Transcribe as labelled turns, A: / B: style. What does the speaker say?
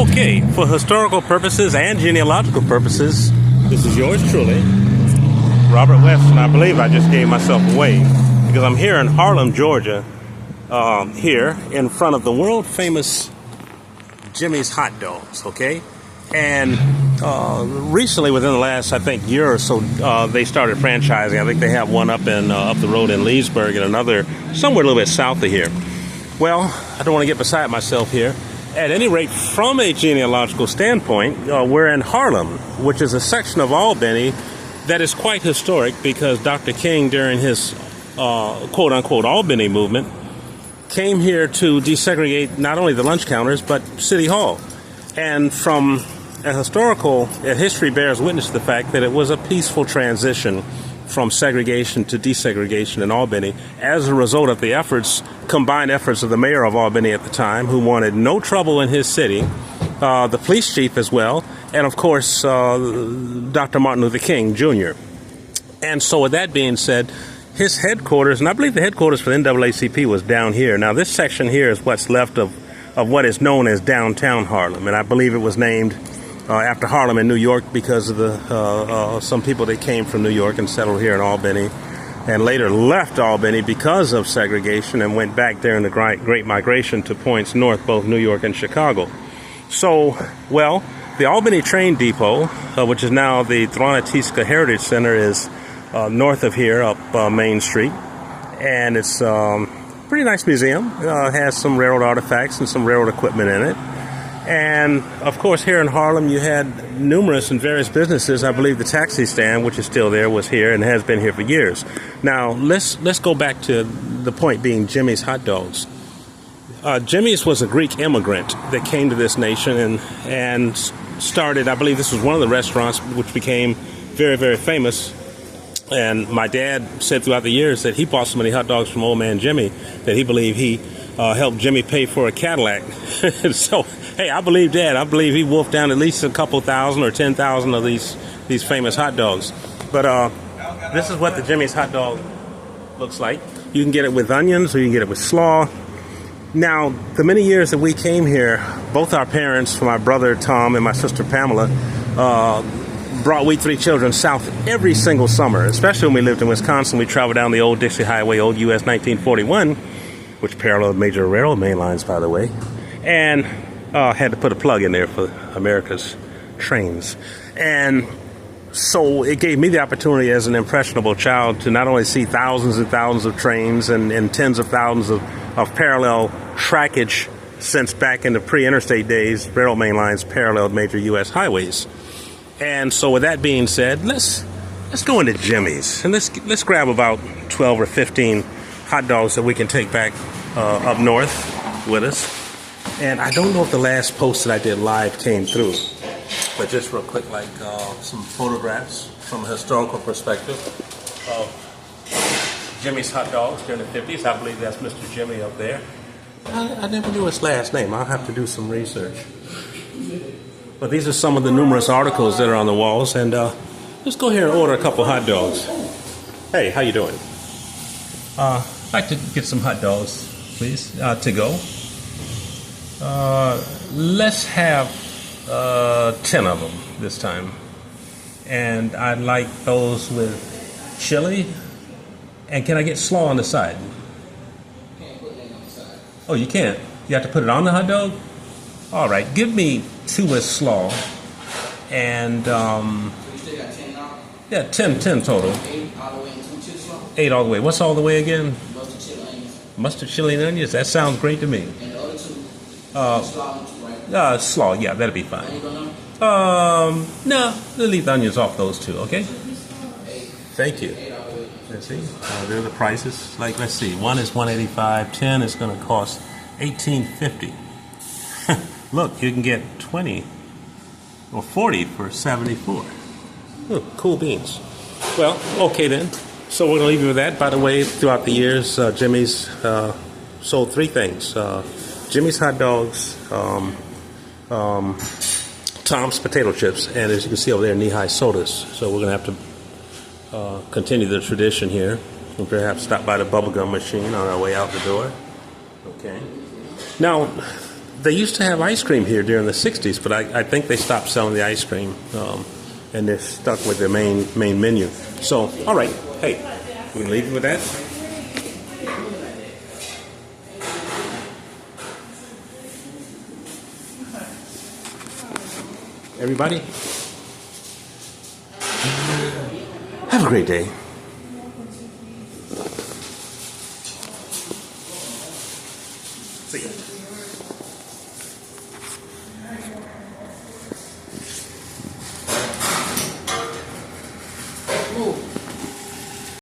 A: Okay, for historical purposes and genealogical purposes, this is yours truly, Robert West, and I believe I just gave myself away because I'm here in Harlem, Georgia, here in front of the world famous Jimmy's hot dogs, okay? And recently, within the last, I think, year or so, they started franchising. I think they have one up the road in Leesburg and another somewhere a little bit south of here. Well, I don't want to get beside myself here. At any rate, from a genealogical standpoint, we're in Harlem, which is a section of Albany that is quite historic because Dr. King, during his quote-unquote Albany movement, came here to desegregate not only the lunch counters, but City Hall. And from a history bears witness to the fact that it was a peaceful transition from segregation to desegregation in Albany as a result of the combined efforts of the mayor of Albany at the time, who wanted no trouble in his city, the police chief as well, and of course Dr. Martin Luther King Jr. And so with that being said, his headquarters, and I believe the headquarters for the NAACP was down here. Now this section here is what's left of what is known as downtown Harlem, and I believe it was named after Harlem in New York because of some people that came from New York and settled here in Albany and later left Albany because of segregation and went back there in the Great Migration to points north, both New York and Chicago. So, well, the Albany Train Depot, which is now the Thronatiska Heritage Center, is north of here up Main Street, and it's a pretty nice museum. It has some railroad artifacts and some railroad equipment in it. And, of course, here in Harlem, you had numerous and various businesses. I believe the taxi stand, which is still there, was here and has been here for years. Now, let's go back to the point being Jimmy's hot dogs. Jimmy's was a Greek immigrant that came to this nation and started, I believe this was one of the restaurants which became very, very famous. And my dad said throughout the years that he bought so many hot dogs from old man Jimmy that he believed he helped Jimmy pay for a Cadillac. So, hey, I believe Dad. I believe he wolfed down at least a couple thousand or 10,000 of these famous hot dogs. But this is what the Jimmy's hot dog looks like. You can get it with onions or you can get it with slaw. Now, the many years that we came here, both our parents, my brother Tom and my sister Pamela, brought we three children south every single summer, especially when we lived in Wisconsin. We traveled down the old Dixie Highway, old US 1941, which paralleled major railroad main lines, by the way, and had to put a plug in there for America's trains. And so it gave me the opportunity as an impressionable child to not only see thousands and thousands of trains and tens of thousands of parallel trackage since back in the pre-interstate days, railroad main lines paralleled major U.S. highways. And so with that being said, let's go into Jimmy's and let's grab about 12 or 15 hot dogs that we can take back up north with us. And I don't know if the last post that I did live came through, but just real quick, like some photographs from a historical perspective of Jimmy's hot dogs during the 50s. I believe that's Mr. Jimmy up there. I never knew his last name. I'll have to do some research. But these are some of the numerous articles that are on the walls, and let's go here and order a couple hot dogs. Hey, how you doing? I'd like to get some hot dogs, please, to go. Let's have 10 of them this time. And I'd like those with chili. And can I get slaw on the side? Can't put it on the side. Oh, you can't? You have to put it on the hot dog? All right, give me 2 with slaw. And, you still got 10 now? Yeah, 10 total. 8 all the way and 2 chili slaw? 8 all the way. What's all the way again? Mustard, chili, onions. Mustard, chili, and onions? That sounds great to me. And the other 2? Slaw, right? Slaw, yeah, that'll be fine. No, we'll leave the onions off those 2, okay? Thank you. Let's see. There are the prices. Like, let's see. 1 is $185. 10 is going to cost $18.50. Look, you can get 20 or 40 for $74. Ooh, cool beans. Well, okay then. So we're going to leave you with that. By the way, throughout the years, Jimmy's sold 3 things. Jimmy's hot dogs, Tom's potato chips, and as you can see over there, knee-high sodas. So we're going to have to continue the tradition here and perhaps stop by the bubblegum machine on our way out the door. Okay. Now, They used to have ice cream here during the 60s, but I think they stopped selling the ice cream, and they're stuck with their main menu. So, all right, hey, we leave you with that? Everybody, have a great day. See ya.